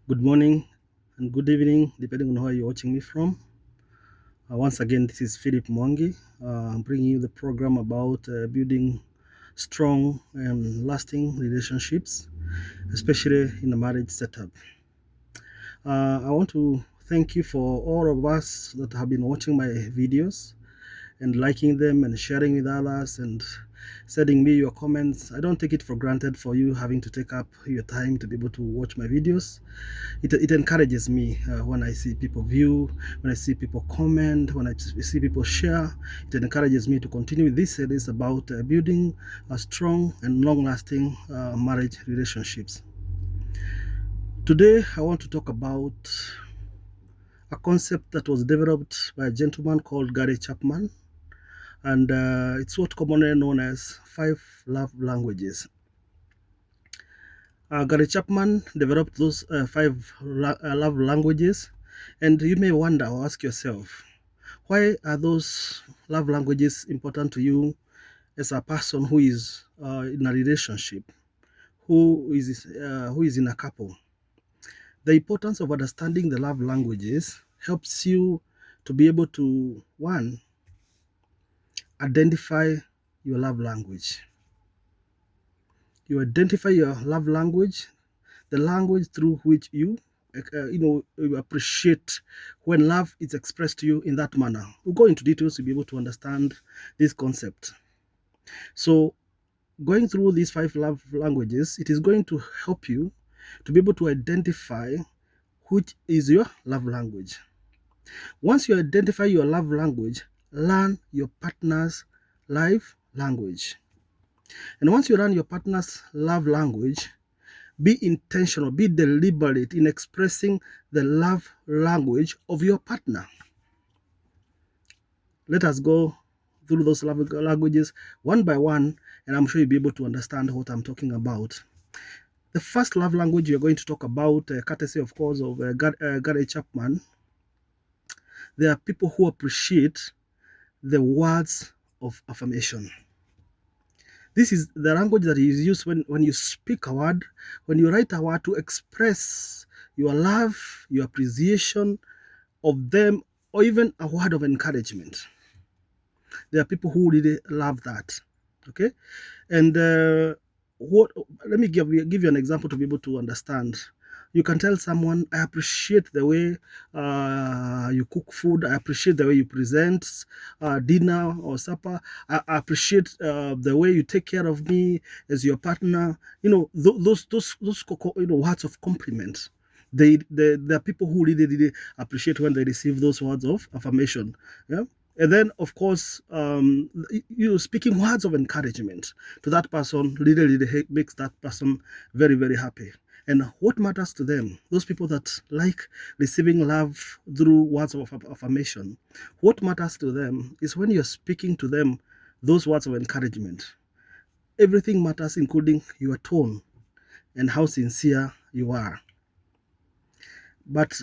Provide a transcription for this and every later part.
Good morning and good evening, depending on where you're watching me from. Once again, this is Philip Mwangi. I'm bringing you the program about building strong and lasting relationships, especially in a marriage setup. I want to thank you for all of us that have been watching my videos and liking them and sharing with others and sending me your comments. I don't take it for granted for you having to take up your time to be able to watch my videos. It encourages me when I see people view, when I see people comment, when I see people share. It encourages me to continue with this series about building a strong and long-lasting marriage relationships. Today, I want to talk about a concept that was developed by a gentleman called Gary Chapman, and it's what commonly known as 5 love languages. Gary Chapman developed those 5 love languages, and you may wonder or ask yourself, why are those love languages important to you as a person who is in a relationship, who is in a couple? The importance of understanding the love languages helps you to be able to, one, identify your love language. You identify your love language, the language through which you appreciate when love is expressed to you in that manner. We'll go into details to be able to understand this concept. So going through these 5 love languages, it is going to help you to be able to identify which is your love language. Once you identify your love language, learn your partner's love language. And once you learn your partner's love language, be intentional, be deliberate in expressing the love language of your partner. Let us go through those love languages one by one, and I'm sure you'll be able to understand what I'm talking about. The first love language you're going to talk about, courtesy, of course, of Gary Chapman, there are people who appreciate the words of affirmation. This is the language that is used when you speak a word, when you write a word to express your love, your appreciation of them, or even a word of encouragement. There are people who really love that. Okay, and let me give you an example to be able to understand. You can tell someone, I appreciate the way you cook food. I appreciate the way you present dinner or supper. I appreciate the way you take care of me as your partner. You know, those words of compliment. There are people who really appreciate when they receive those words of affirmation. Yeah. And then, of course, speaking words of encouragement to that person really makes that person very, very happy. And what matters to them, those people that like receiving love through words of affirmation, what matters to them is when you're speaking to them those words of encouragement. Everything matters, including your tone and how sincere you are. But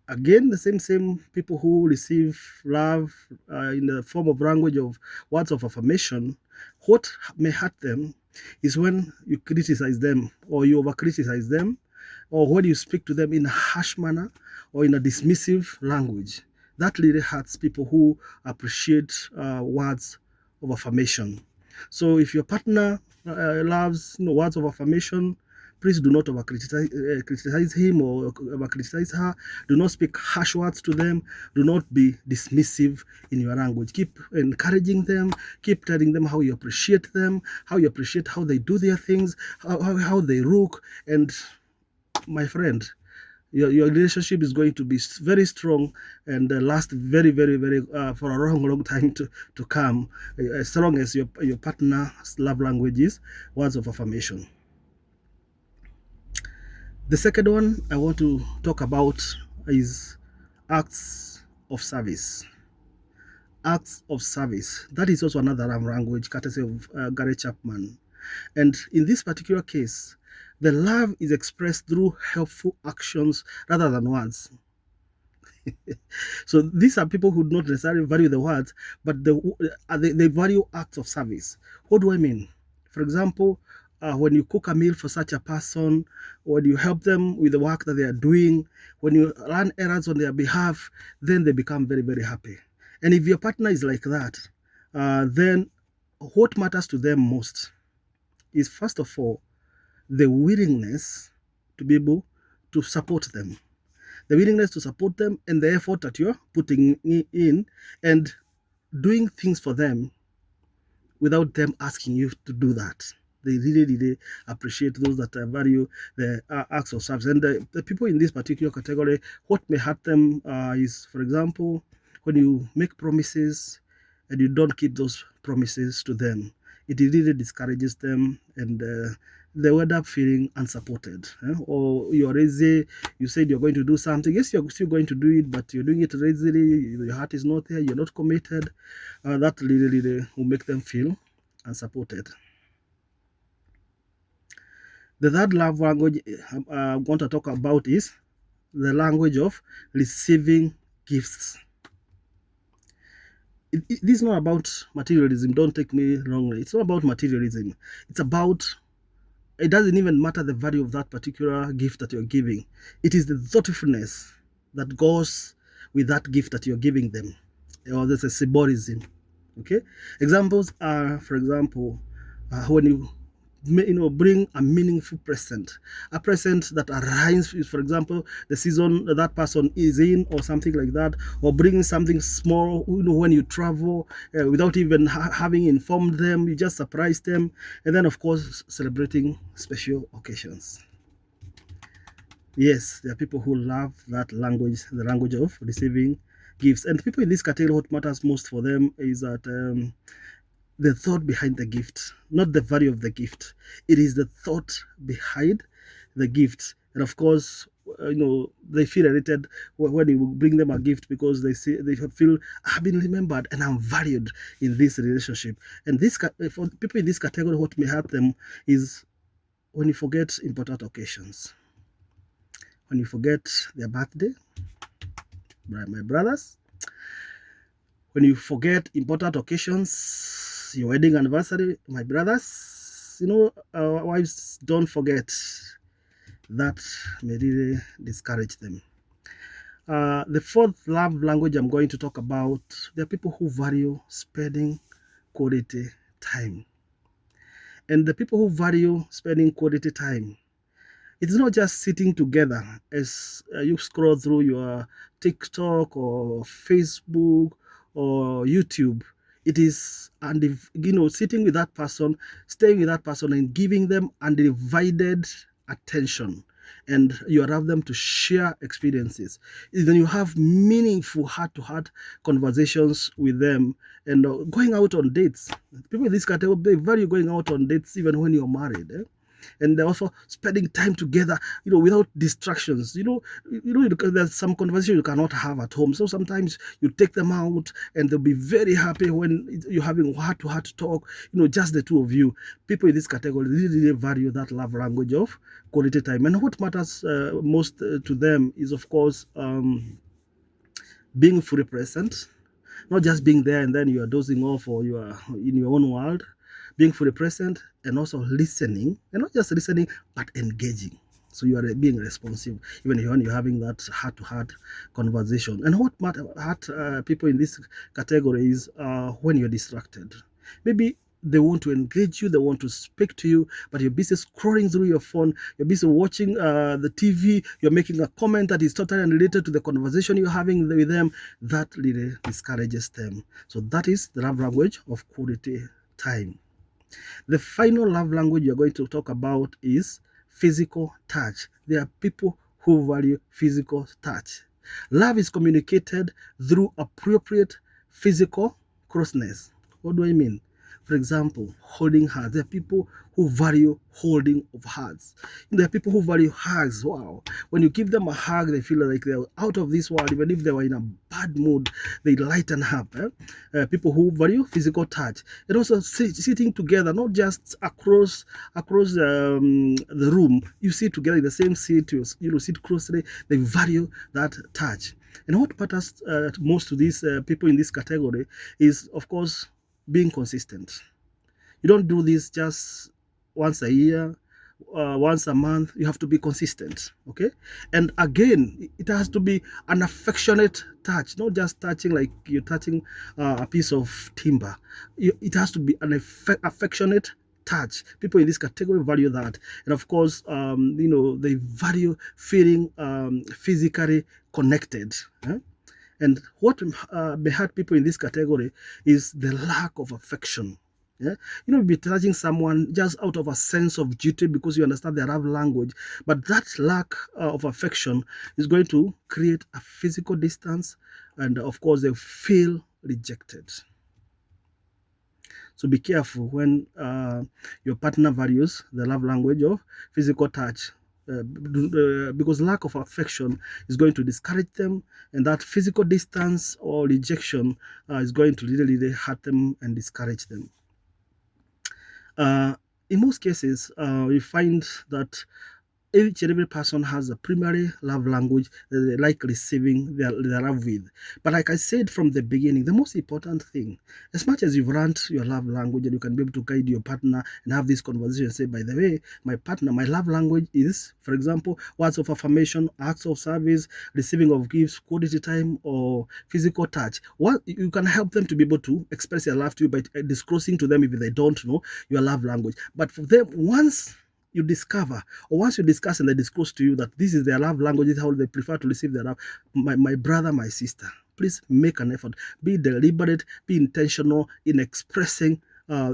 again, the same people who receive love in the form of language of words of affirmation, what may hurt them is when you criticize them or you over criticize them, or when you speak to them in a harsh manner or in a dismissive language. That really hurts people who appreciate words of affirmation. So if your partner loves words of affirmation, please do not over criticize him or over criticize her. Do not speak harsh words to them. Do not be dismissive in your language. Keep encouraging them. Keep telling them how you appreciate them, how you appreciate how they do their things, how they look. And my friend, your relationship is going to be very strong and last very, very, very for a long time to come, as long as your partner's love language is words of affirmation. The second one I want to talk about is acts of service. Acts of service. That is also another love language, courtesy of Gary Chapman. And in this particular case, the love is expressed through helpful actions rather than words. So these are people who do not necessarily value the words, but they value acts of service. What do I mean? For example, when you cook a meal for such a person, when you help them with the work that they are doing, when you run errands on their behalf, then they become very, very happy. And if your partner is like that, then what matters to them most is, first of all, the willingness to be able to support them. The willingness to support them and the effort that you're putting in and doing things for them without them asking you to do that. They really, really appreciate those that value the acts of service. And the people in this particular category, what may hurt them is, for example, when you make promises and you don't keep those promises to them. It really discourages them, and they end up feeling unsupported. Or you're lazy, you said you're going to do something. Yes, you're still going to do it, but you're doing it lazily. Your heart is not there, you're not committed. That really will make them feel unsupported. The third love language I'm going to talk about is the language of receiving gifts. This is not about materialism, don't take me wrongly. It's not about materialism. It's about, it doesn't even matter the value of that particular gift that you're giving. It is the thoughtfulness that goes with that gift that you're giving them. Or there's a symbolism. Okay, examples are, for example, when you bring a meaningful present, a present that aligns with, for example, the season that person is in, or something like that, or bringing something small, when you travel without even having informed them, you just surprise them. And then, of course, celebrating special occasions. Yes, there are people who love that language, the language of receiving gifts. And people in this category, what matters most for them is that the thought behind the gift, not the value of the gift. It is the thought behind the gift. And of course, they feel elated when you bring them a gift, because they feel, I've been remembered and I'm valued in this relationship. And this, for people in this category, what may hurt them is when you forget important occasions. When you forget their birthday, my brothers, when you forget important occasions, your wedding anniversary, my brothers, wives, don't forget. That may really discourage them. The fourth love language I'm going to talk about, there are people who value spending quality time. And the people who value spending quality time, it's not just sitting together as you scroll through your TikTok or Facebook or YouTube. It is, sitting with that person, staying with that person, and giving them undivided attention. And you allow them to share experiences. Then you have meaningful heart-to-heart conversations with them, and going out on dates. People in this category, they value going out on dates even when you're married. And they're also spending time together, without distractions. There's some conversation you cannot have at home. So sometimes you take them out, and they'll be very happy when you're having heart-to-heart talk, just the two of you. People in this category really value that love language of quality time. And what matters most to them is, of course, being fully present, not just being there and then you are dozing off or you are in your own world. Being fully present and also listening, and not just listening, but engaging. So you are being responsive, even when you're having that heart-to-heart conversation. And what hurt people in this category is when you're distracted. Maybe they want to engage you, they want to speak to you, but you're busy scrolling through your phone, you're busy watching the TV, you're making a comment that is totally unrelated to the conversation you're having with them. That really discourages them. So that is the love language of quality time. The final love language you're going to talk about is physical touch. There are people who value physical touch. Love is communicated through appropriate physical closeness. What do I mean? For example, holding hands. There are people who value holding of hands. There are people who value hugs. Wow. When you give them a hug, they feel like they're out of this world. Even if they were in a bad mood, they lighten up. People who value physical touch. And also sitting together, not just across the room. You sit together in the same seat, you sit closely. They value that touch. And what matters most to these people in this category is, of course, being consistent. You don't do this just once a year, once a month. You have to be consistent, okay? And again, it has to be an affectionate touch, not just touching like you're touching a piece of timber. It has to be an affectionate touch. People in this category value that. And of course, they value feeling physically connected. And what may hurt people in this category is the lack of affection. Yeah, be touching someone just out of a sense of duty because you understand their love language, but that lack of affection is going to create a physical distance, and of course they feel rejected. So be careful when your partner values the love language of physical touch, because lack of affection is going to discourage them, and that physical distance or rejection is going to really hurt them and discourage them. In most cases, we find that each and every person has a primary love language that they like receiving their love with. But like I said from the beginning, the most important thing, as much as you've learned your love language and you can be able to guide your partner and have this conversation, say, by the way, my partner, my love language is, for example, words of affirmation, acts of service, receiving of gifts, quality time, or physical touch. What you can help them to be able to express their love to you by disclosing to them if they don't know your love language. But for them, once you discover, or once you discuss and they disclose to you that this is their love language, this is how they prefer to receive their love, my brother, my sister, please make an effort. Be deliberate, be intentional in expressing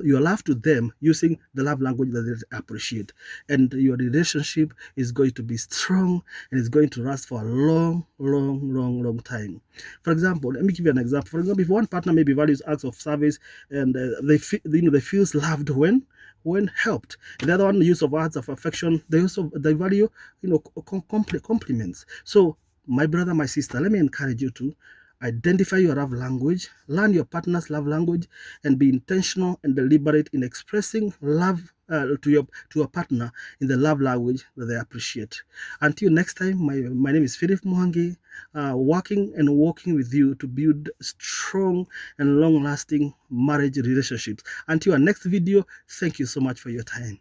your love to them using the love language that they appreciate. And your relationship is going to be strong and it's going to last for a long time. For example, let me give you an example. For example, if one partner maybe values acts of service and they feel loved when helped, and the other one, use of words of affection, they value compliments. So my brother, my sister, let me encourage you to identify your love language, learn your partner's love language, and be intentional and deliberate in expressing love to your partner in the love language that they appreciate. Until next time, my name is Philip Mwangi, working and walking with you to build strong and long-lasting marriage relationships. Until our next video, thank you so much for your time.